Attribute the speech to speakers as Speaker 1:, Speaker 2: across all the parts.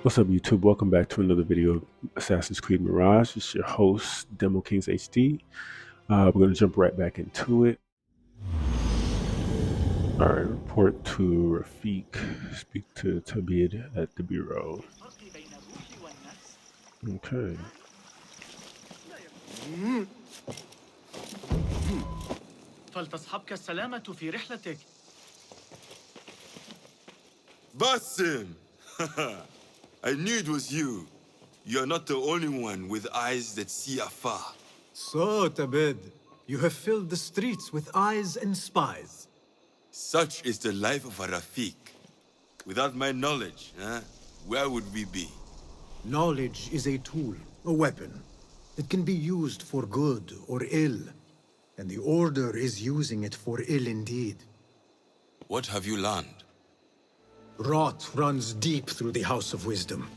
Speaker 1: What's up, YouTube? Welcome back to another video of Assassin's Creed Mirage. It's your host, Demo Kings HD. We're going to jump right back into it. All right, report to Rafik. Speak to Tabid at the bureau. Okay.
Speaker 2: فلتصحبك السلامة في رحلتك.
Speaker 3: Basim! I knew it was you. You're not the only one with eyes that see afar.
Speaker 4: So, Tabid, you have filled the streets with eyes and spies.
Speaker 3: Such is the life of a Rafiq. Without my knowledge, where would we be?
Speaker 4: Knowledge is a tool, a weapon. It can be used for good or ill. And the Order is using it for ill indeed.
Speaker 3: What have you learned?
Speaker 4: Rot runs deep through the House of Wisdom.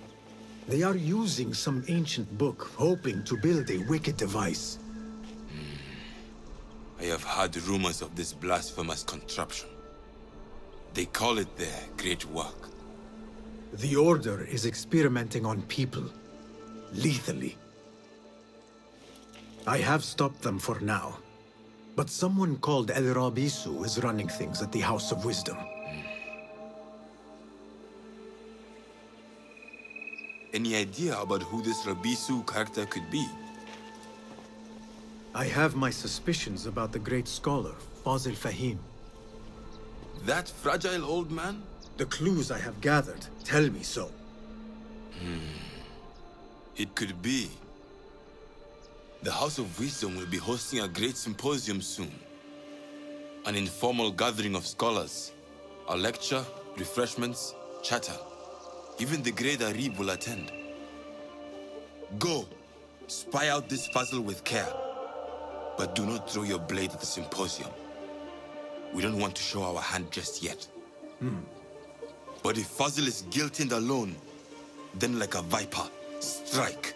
Speaker 4: They are using some ancient book, hoping to build a wicked device.
Speaker 3: I have heard rumors of this blasphemous contraption. They call it their great work.
Speaker 4: The Order is experimenting on people, lethally. I have stopped them for now. But someone called El Rabisu is running things at the House of Wisdom.
Speaker 3: Any idea about who this Rabisu character could be?
Speaker 4: I have my suspicions about the great scholar, Fazil Fahim.
Speaker 3: That fragile old man?
Speaker 4: The clues I have gathered tell me so.
Speaker 3: It could be. The House of Wisdom will be hosting a great symposium soon. An informal gathering of scholars. A lecture, refreshments, chatter. Even the great Arib will attend. Go, spy out this puzzle with care. But do not throw your blade at the symposium. We don't want to show our hand just yet. But if Fazil is guilty and alone, then like a viper, strike.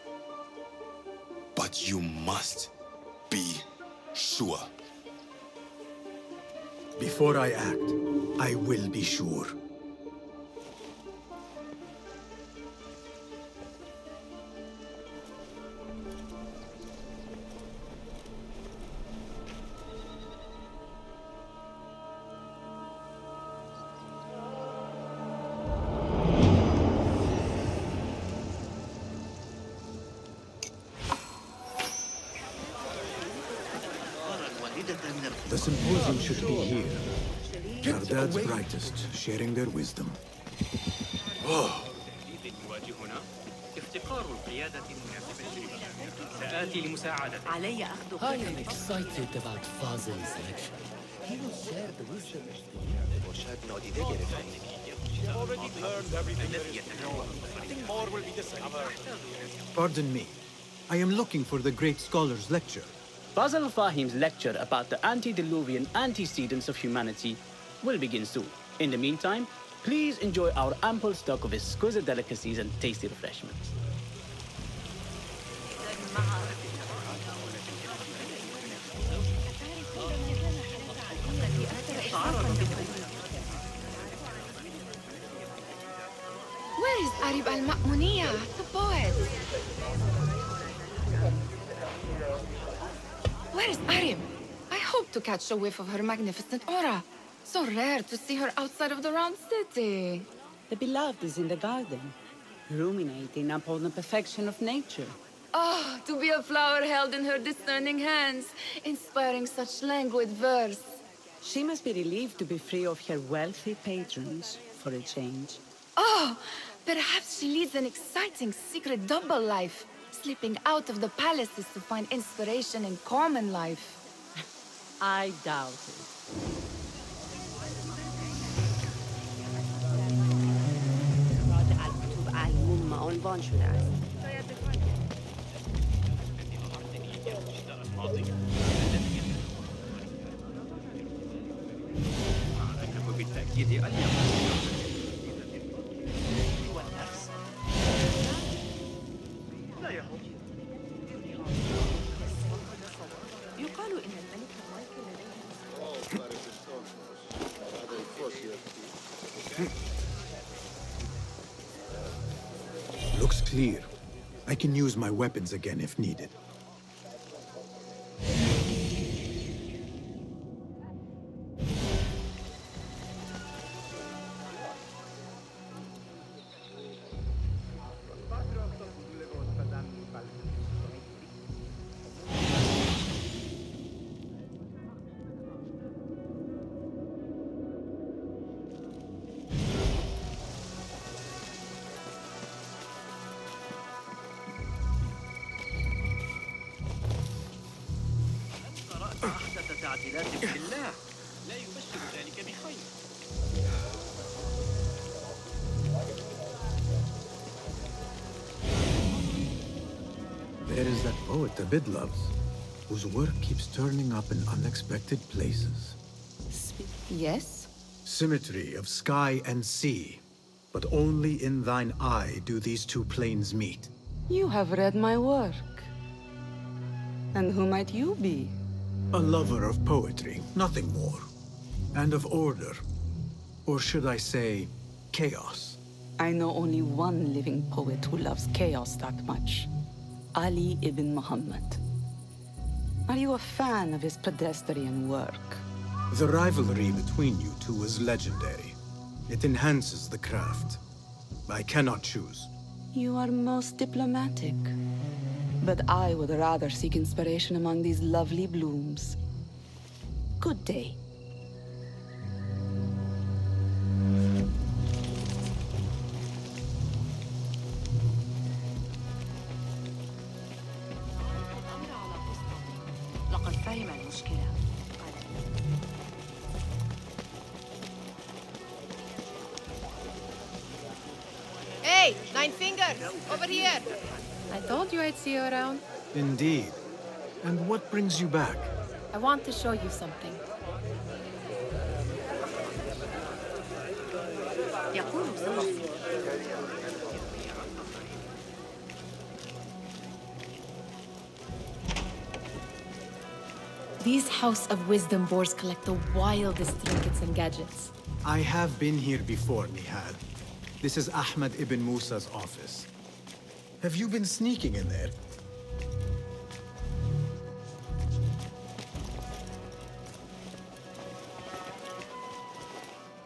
Speaker 3: But you must be sure.
Speaker 4: Before I act, I will be sure. The symposium should be here. Baghdad's brightest, sharing their wisdom.
Speaker 2: افتقار القيادة المناسبة. سآتي لمساعدتك.
Speaker 5: علي أخذ
Speaker 6: I am excited about Fazil's lecture. He will share the wisdom
Speaker 4: Pardon me. I am looking for the great scholar's lecture.
Speaker 6: Fazil Fahim's lecture about the antediluvian antecedents of humanity will begin soon. In the meantime, please enjoy our ample stock of exquisite delicacies and tasty refreshments.
Speaker 7: Where is Arib al-Ma'muniya, the poet? Where is Arib? I hope to catch a whiff of her magnificent aura. So rare to see her outside of the round city.
Speaker 5: The beloved is in the garden, ruminating upon the perfection of nature.
Speaker 7: Oh, to be a flower held in her discerning hands, inspiring such languid verse.
Speaker 5: She must be relieved to be free of her wealthy patrons for a change.
Speaker 7: Oh, perhaps she leads an exciting secret double life, slipping out of the palaces to find inspiration in common life.
Speaker 5: I doubt it. عنوان شده است.
Speaker 2: بالتأكيد اليوم. والنفس. لا يهم.
Speaker 5: يقال إن الملك مايكل لديه
Speaker 4: Looks clear. I can use my weapons again if needed.
Speaker 2: تعديلات بالله لا يبشر ذلك بخير.
Speaker 4: There is that poet the bid loves, whose work keeps turning up in unexpected places.
Speaker 7: Yes?
Speaker 4: Symmetry of sky and sea, but only in thine eye do these two planes meet.
Speaker 5: You have read my work. And who might you be?
Speaker 4: A lover of poetry, nothing more. And of order. Or should I say, chaos.
Speaker 5: I know only one living poet who loves chaos that much. Ali ibn Muhammad. Are you a fan of his pedestrian work?
Speaker 4: The rivalry between you two is legendary. It enhances the craft. I cannot choose.
Speaker 5: You are most diplomatic. But I would rather seek inspiration among these lovely blooms. Good day.
Speaker 8: لقد فهم المشكلة.
Speaker 9: Hey, Nine Fingers! Over here! I told you I'd see you around.
Speaker 4: Indeed. And what brings you back?
Speaker 9: I want to show you something.
Speaker 8: يقول صدق.
Speaker 9: These House of Wisdom boars collect the wildest trinkets and gadgets.
Speaker 4: I have been here before, Nihal. This is Ahmed ibn Musa's office. Have you been sneaking in there?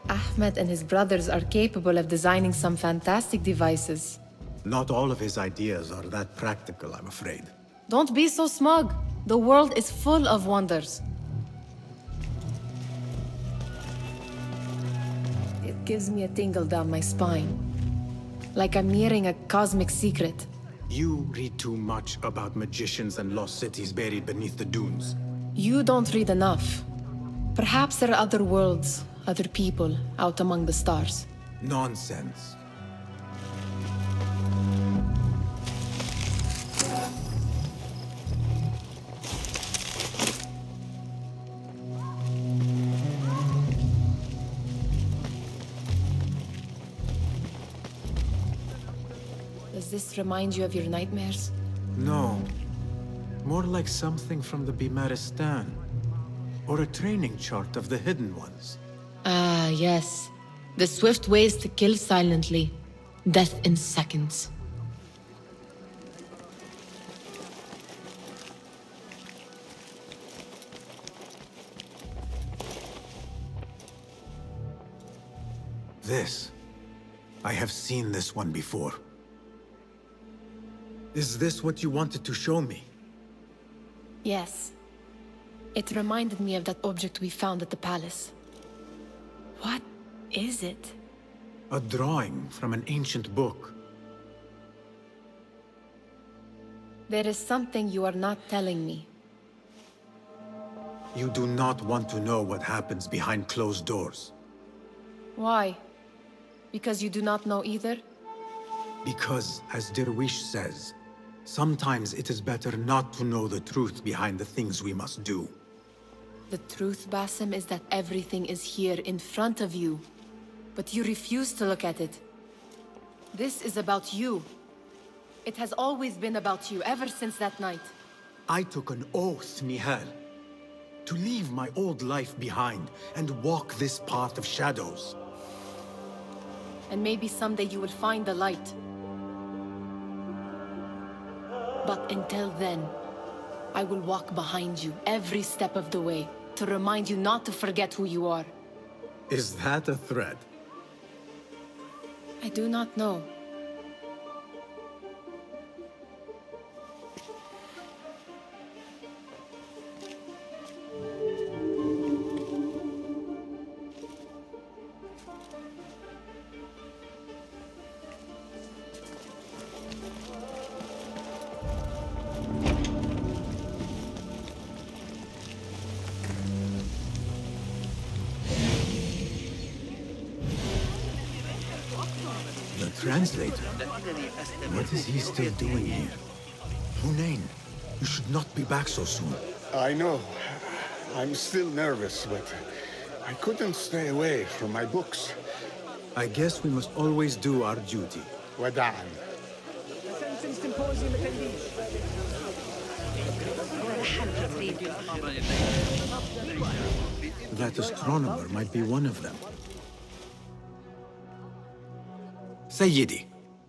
Speaker 9: Ahmed and his brothers are capable of designing some fantastic devices.
Speaker 4: Not all of his ideas are that practical, I'm afraid.
Speaker 9: Don't be so smug. The world is full of wonders. It gives me a tingle down my spine. Like I'm nearing a cosmic secret.
Speaker 4: You read too much about magicians and lost cities buried beneath the dunes.
Speaker 9: You don't read enough. Perhaps there are other worlds, other people, out among the stars.
Speaker 4: Nonsense.
Speaker 9: Does this remind you of your nightmares?
Speaker 4: No. More like something from the Bimaristan. Or a training chart of the Hidden Ones.
Speaker 9: Ah, yes. The swift ways to kill silently. Death in seconds.
Speaker 4: This. I have seen this one before. Is this what you wanted to show me?
Speaker 9: Yes. It reminded me of that object we found at the palace. What is it?
Speaker 4: A drawing from an ancient book.
Speaker 9: There is something you are not telling me.
Speaker 4: You do not want to know what happens behind closed doors.
Speaker 9: Why? Because you do not know either?
Speaker 4: Because, as Derwish says, sometimes it is better not to know the truth behind the things we must do.
Speaker 9: The truth, Basim, is that everything is here in front of you. But you refuse to look at it. This is about you. It has always been about you, ever since that night.
Speaker 4: I took an oath, Nihal, to leave my old life behind and walk this path of shadows.
Speaker 9: And maybe someday you will find the light. But until then, I will walk behind you every step of the way to remind you not to forget who you are.
Speaker 4: Is that a threat?
Speaker 9: I do not know.
Speaker 4: The translator? What is he still doing here? Hunain, you should not be back so soon.
Speaker 10: I know. I'm still nervous, but I couldn't stay away from my books.
Speaker 4: I guess we must always do our duty.
Speaker 10: وداعاً.
Speaker 4: That astronomer might be one of them. Sayyidi,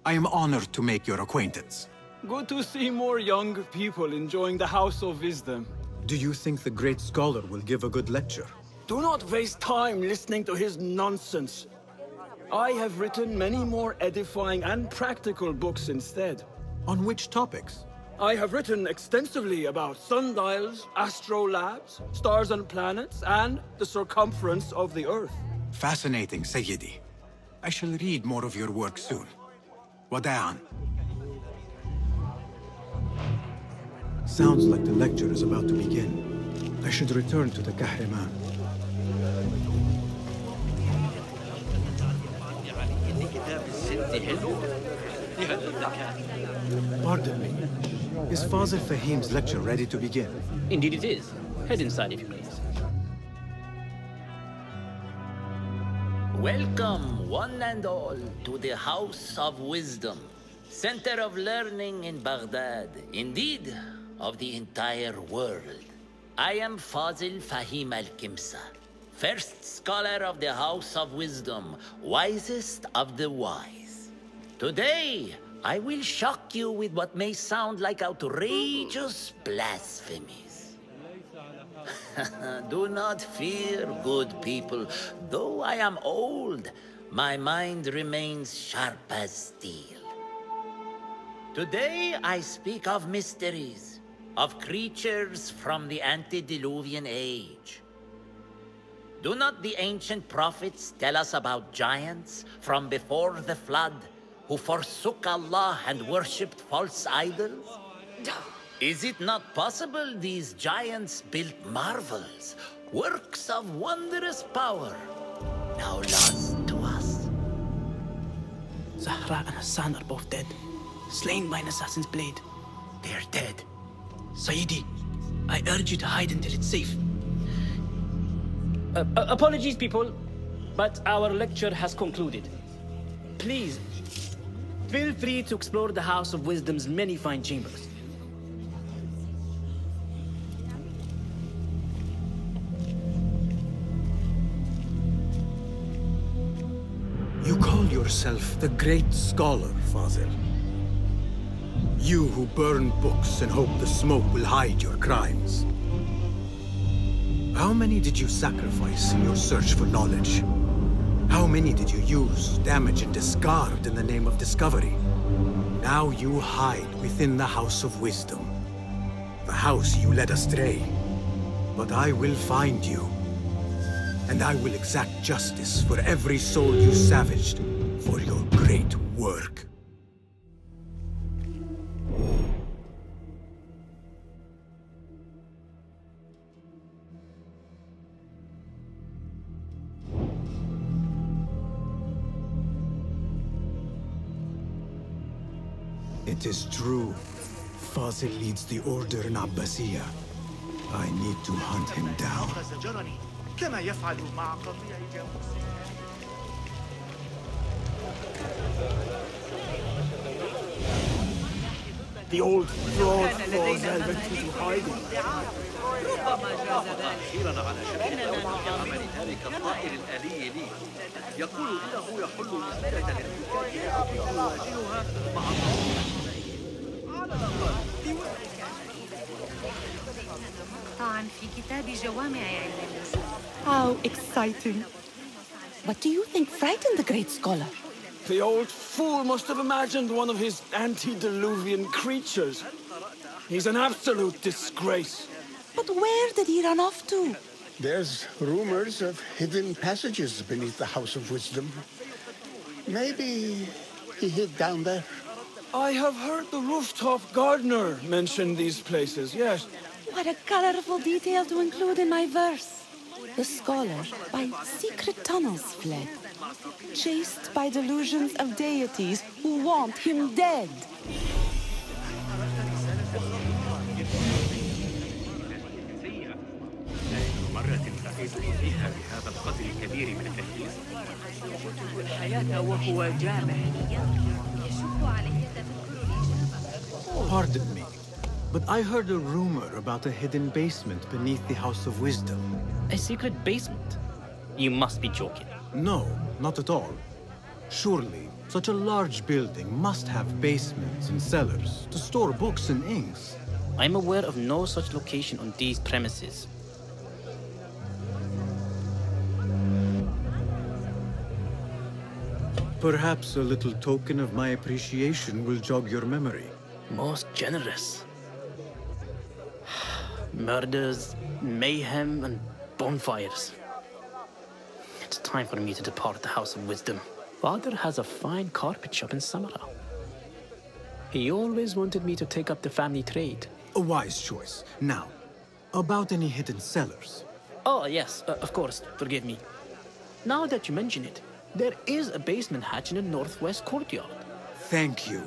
Speaker 4: I am honored to make your acquaintance.
Speaker 11: Good to see more young people enjoying the House of Wisdom.
Speaker 4: Do you think the great scholar will give a good lecture?
Speaker 11: Do not waste time listening to his nonsense. I have written many more edifying and practical books instead.
Speaker 4: On which topics?
Speaker 11: I have written extensively about sundials, astrolabes, stars and planets, and the circumference of the Earth.
Speaker 4: Fascinating, Sayyidi. I shall read more of your work soon. Wada'an. Sounds like the lecture is about to begin. I should return to the Kahraman. Pardon me. Is Fazil Fahim's lecture ready to begin?
Speaker 6: Indeed it is. Head inside if you please.
Speaker 12: Welcome, one and all, to the House of Wisdom, center of learning in Baghdad, indeed, of the entire world. I am Fazil Fahim al-Kimsa, first scholar of the House of Wisdom, wisest of the wise. Today, I will shock you with what may sound like outrageous blasphemies. Do not fear, good people. Though I am old, my mind remains sharp as steel. Today I speak of mysteries, of creatures from the antediluvian age. Do not the ancient prophets tell us about giants from before the flood who forsook Allah and worshipped false idols? Is it not possible these giants built marvels, works of wondrous power, now lost to us?
Speaker 6: Zahra and Hassan are both dead, slain by an assassin's blade.
Speaker 12: They're dead.
Speaker 6: Sayyidi, I urge you to hide until it's safe. Apologies, people, but our lecture has concluded. Please, feel free to explore the House of Wisdom's many fine chambers.
Speaker 4: You call yourself the great scholar, Fazil. You who burn books and hope the smoke will hide your crimes. How many did you sacrifice in your search for knowledge? How many did you use, damage, and discard in the name of discovery? Now you hide within the House of Wisdom. The house you led astray. But I will find you. And I will exact justice for every soul you savaged for your great work. It is true. Fazil leads the order in Abbasiyya. I need to hunt him down.
Speaker 2: كما يفعل مع قطيع جاموس.
Speaker 11: The old fraud Fazil went into hiding.
Speaker 2: ربما جاز ذلك. أخيرا على شكل عمل ذلك الطائر الآلي لي. يقول إنه يحل مشكلة الارتكاز التي يواجهها مع على الأقل
Speaker 8: طعن في كتاب جوامع علم النجوم.
Speaker 5: How exciting. What do you think frightened the great scholar?
Speaker 11: The old fool must have imagined one of his antediluvian creatures. He's an absolute disgrace.
Speaker 5: But where did he run off to?
Speaker 10: There's rumors of hidden passages beneath the House of Wisdom. Maybe he hid down there.
Speaker 11: I have heard the rooftop gardener mention these places, yes.
Speaker 5: What a colorful detail to include in my verse. The scholar by secret tunnels fled, chased by delusions of deities who want him dead.
Speaker 4: Pardon me, but I heard a rumor about a hidden basement beneath the House of Wisdom.
Speaker 6: A secret basement? You must be joking.
Speaker 4: No, not at all. Surely, such a large building must have basements and cellars to store books and inks.
Speaker 6: I'm aware of no such location on these premises.
Speaker 4: Perhaps a little token of my appreciation will jog your memory.
Speaker 6: Most generous. Murders, mayhem, and bonfires. It's time for me to depart the House of Wisdom. Father has a fine carpet shop in Samara. He always wanted me to take up the family trade.
Speaker 4: A wise choice. Now, about any hidden cellars.
Speaker 6: Oh, yes, of course, forgive me. Now that you mention it, there is a basement hatch in the northwest courtyard.
Speaker 4: Thank you.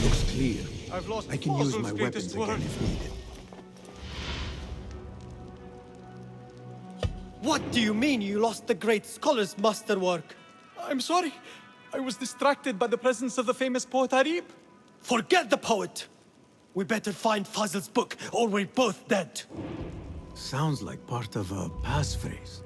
Speaker 4: Looks clear. I can use my weapons again if needed.
Speaker 13: What do you mean you lost the great scholar's masterwork?
Speaker 14: I'm sorry. I was distracted by the presence of the famous poet Arib.
Speaker 13: Forget the poet! We better find Fazil's book, or we're both dead.
Speaker 4: Sounds like part of a passphrase.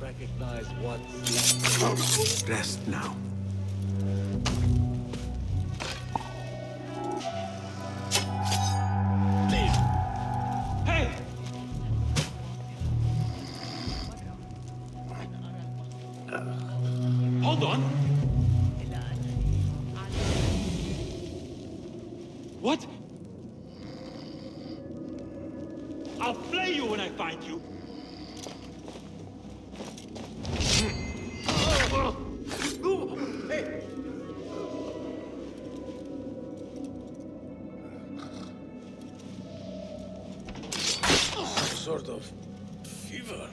Speaker 2: Recognize what's left.
Speaker 4: Rest now.
Speaker 14: Hey! Hold on. What? I'll flay you when I find you. Hey!
Speaker 2: Sort of fever.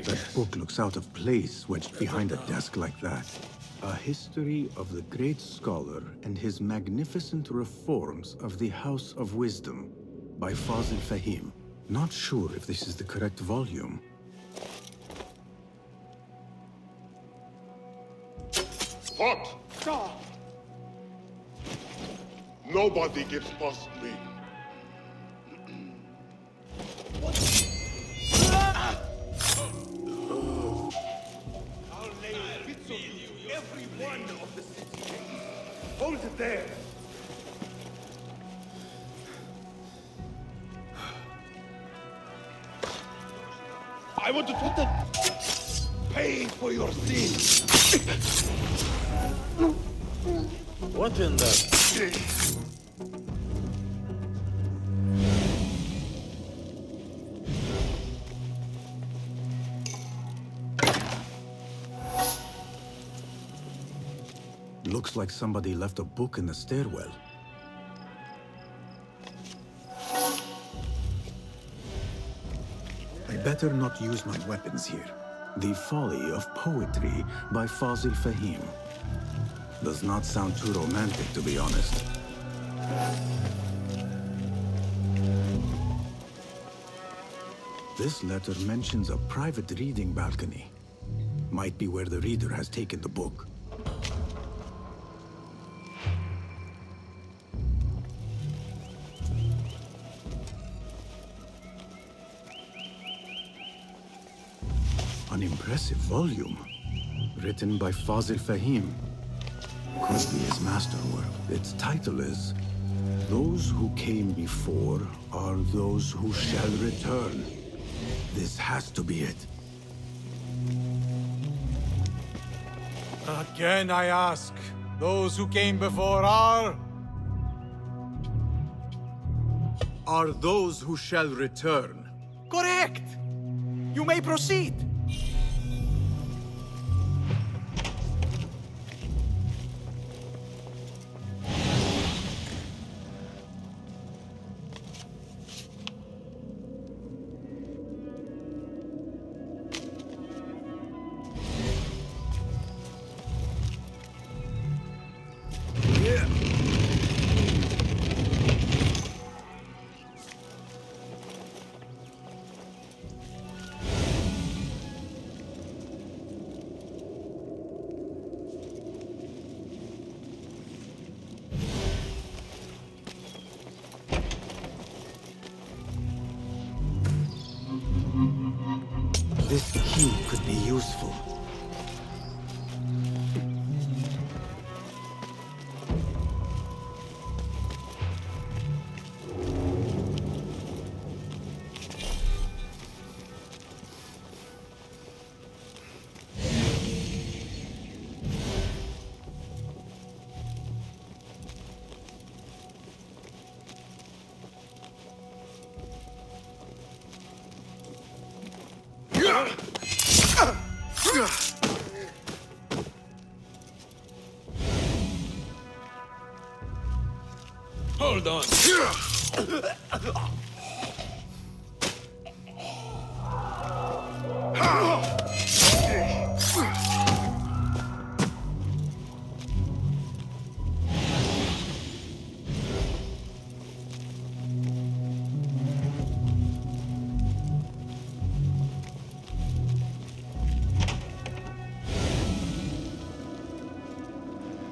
Speaker 4: That book looks out of place wedged behind a desk like that. A history of the great scholar and his magnificent reforms of the House of Wisdom by Fazil Fahim. Not sure if this is the correct volume.
Speaker 15: What? Nobody gets past me.
Speaker 2: I'll lay bits of you to every one of the city. Hold it there. I want to put the pay for your sins.
Speaker 3: What in the...
Speaker 4: Looks like somebody left a book in the stairwell. I better not use my weapons here. The Folly of Poetry by Fazil Fahim. Does not sound too romantic, to be honest. This letter mentions a private reading balcony. Might be where the reader has taken the book. An impressive volume, written by Fazil Fahim. Could be his masterwork. Its title is, "Those who came before are those who shall return." This has to be it.
Speaker 14: Again I ask, those who came before are
Speaker 4: those who shall return.
Speaker 14: correct! You may proceed!
Speaker 4: This key could be useful.
Speaker 2: Hold on.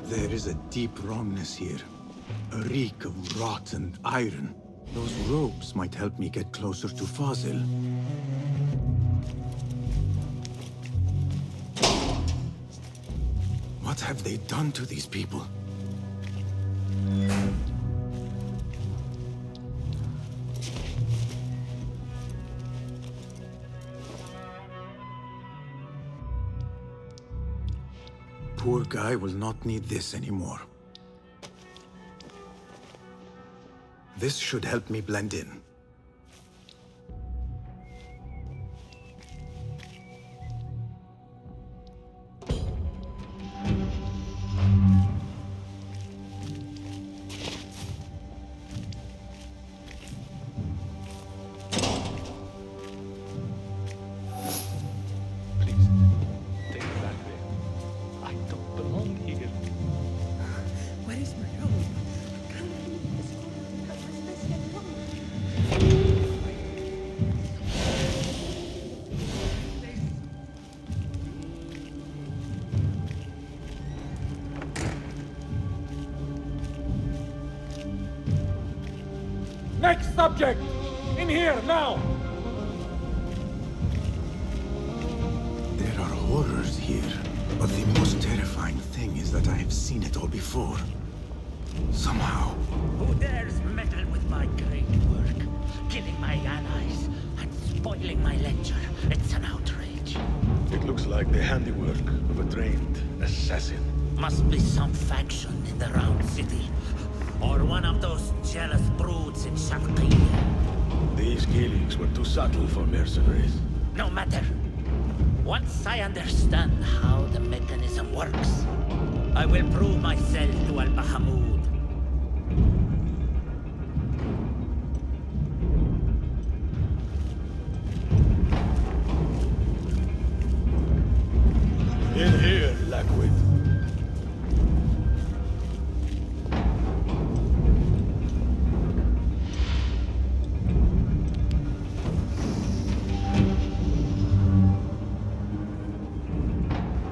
Speaker 4: There is a deep wrongness here. A reek of rot and iron. Those robes might help me get closer to Fazil. What have they done to these people? Poor guy will not need this anymore. This should help me blend in.
Speaker 14: Next subject! In here, now!
Speaker 4: There are horrors here, but the most terrifying thing is that I have seen it all before. Somehow.
Speaker 12: Who dares meddle with my great work? Killing my allies and spoiling my lecture. It's an outrage.
Speaker 16: It looks like the handiwork of a trained assassin.
Speaker 12: Must be some faction in the Round City. Or one of those jealous broods in Sharqiyya.
Speaker 16: These killings were too subtle for mercenaries.
Speaker 12: No matter. Once I understand how the mechanism works, I will prove myself to Al-Bahamud.
Speaker 16: In here, Lackwit.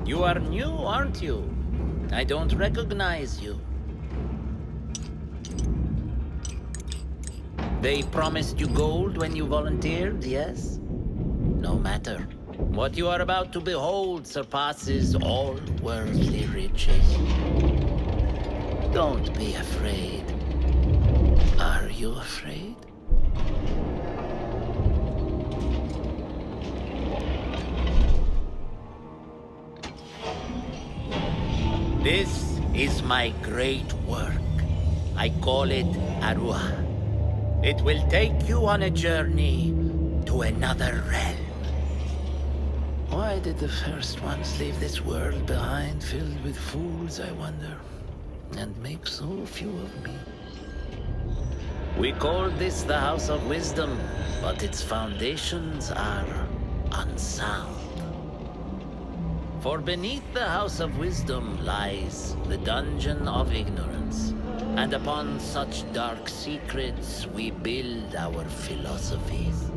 Speaker 12: You are new, aren't you? I don't recognize you. They promised you gold when you volunteered, yes? No matter. What you are about to behold surpasses all worldly riches. Don't be afraid. Are you afraid? This is my great work. I call it Aruah. It will take you on a journey to another realm. Why did the first ones leave this world behind, filled with fools, I wonder, and make so few of me? We called this the House of Wisdom, but its foundations are unsound. For beneath the House of Wisdom lies the Dungeon of Ignorance, and upon such dark secrets we build our philosophies.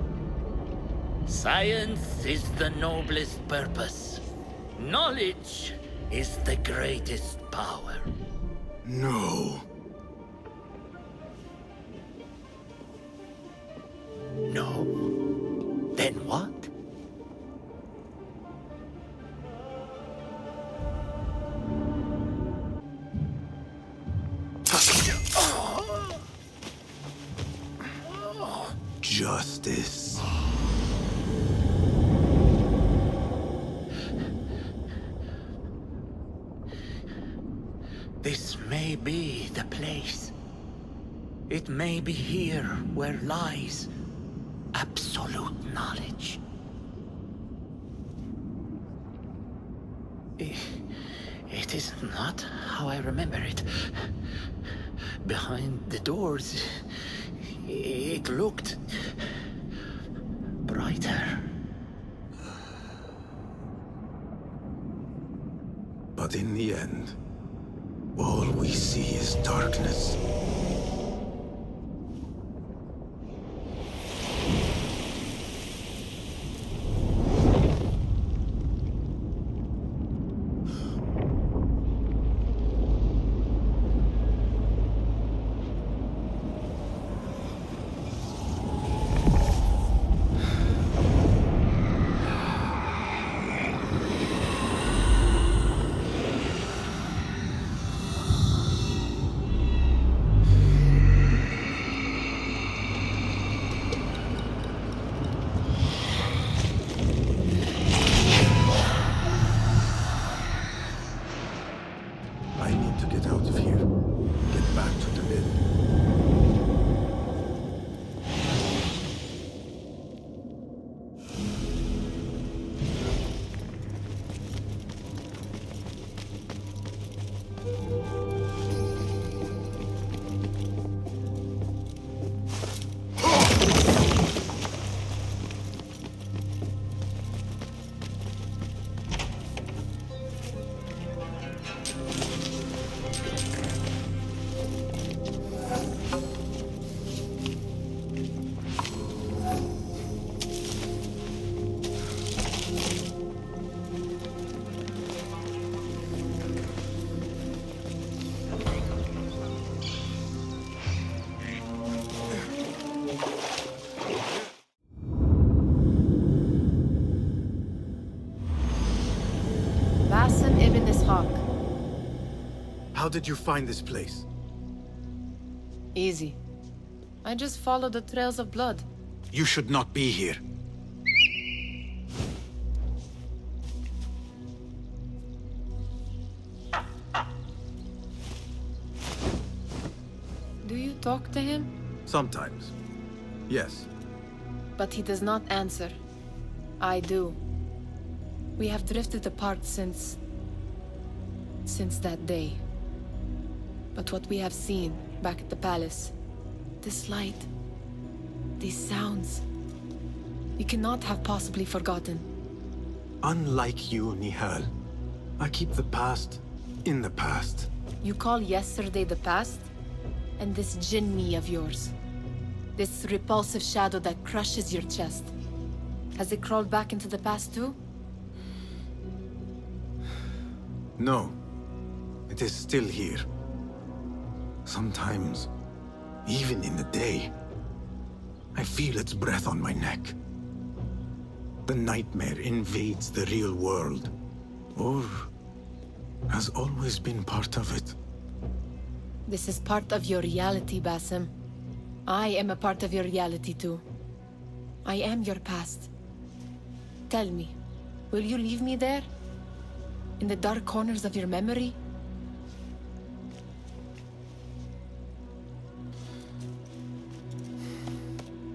Speaker 12: Science is the noblest purpose. Knowledge is the greatest power.
Speaker 4: No.
Speaker 12: No? Then what?
Speaker 4: Justice.
Speaker 12: This may be the place. It may be here where lies absolute knowledge. It is not how I remember it. Behind the doors, it looked brighter.
Speaker 4: But in the end, all we see is darkness. I need to get out of here. Get back to the mill.
Speaker 9: Basim ibn Ishaq.
Speaker 4: How did you find this place?
Speaker 9: Easy. I just followed the trails of blood.
Speaker 4: You should not be here.
Speaker 9: Do you talk to him?
Speaker 4: Sometimes. Yes.
Speaker 9: But he does not answer. I do. We have drifted apart since since that day. But what we have seen back at the palace, this light, these sounds, we cannot have possibly forgotten.
Speaker 4: Unlike you, Nihal, I keep the past in the past.
Speaker 9: You call yesterday the past? And this Jinni of yours, this repulsive shadow that crushes your chest, has it crawled back into the past too?
Speaker 4: No, it is still here. Sometimes, even in the day, I feel its breath on my neck. The nightmare invades the real world, or has always been part of it.
Speaker 9: This is part of your reality, Basim. I am a part of your reality too. I am your past. Tell me, will you leave me there? In the dark corners of your memory?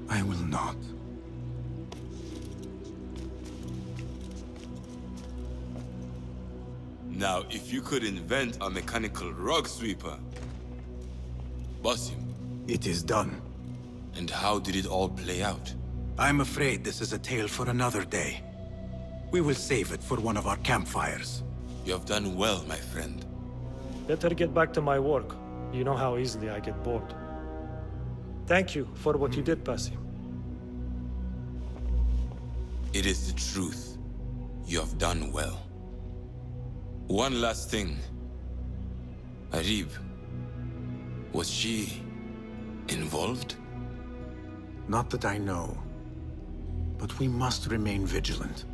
Speaker 4: I will not.
Speaker 3: Now, if you could invent a mechanical rug sweeper. Basim.
Speaker 4: It is done.
Speaker 3: And how did it all play out?
Speaker 4: I'm afraid this is a tale for another day. We will save it for one of our campfires.
Speaker 3: You have done well, my friend.
Speaker 17: Better get back to my work. You know how easily I get bored. Thank you for what you did, Basim.
Speaker 3: It is the truth. You have done well. One last thing. Arib, was she involved?
Speaker 4: Not that I know. But we must remain vigilant.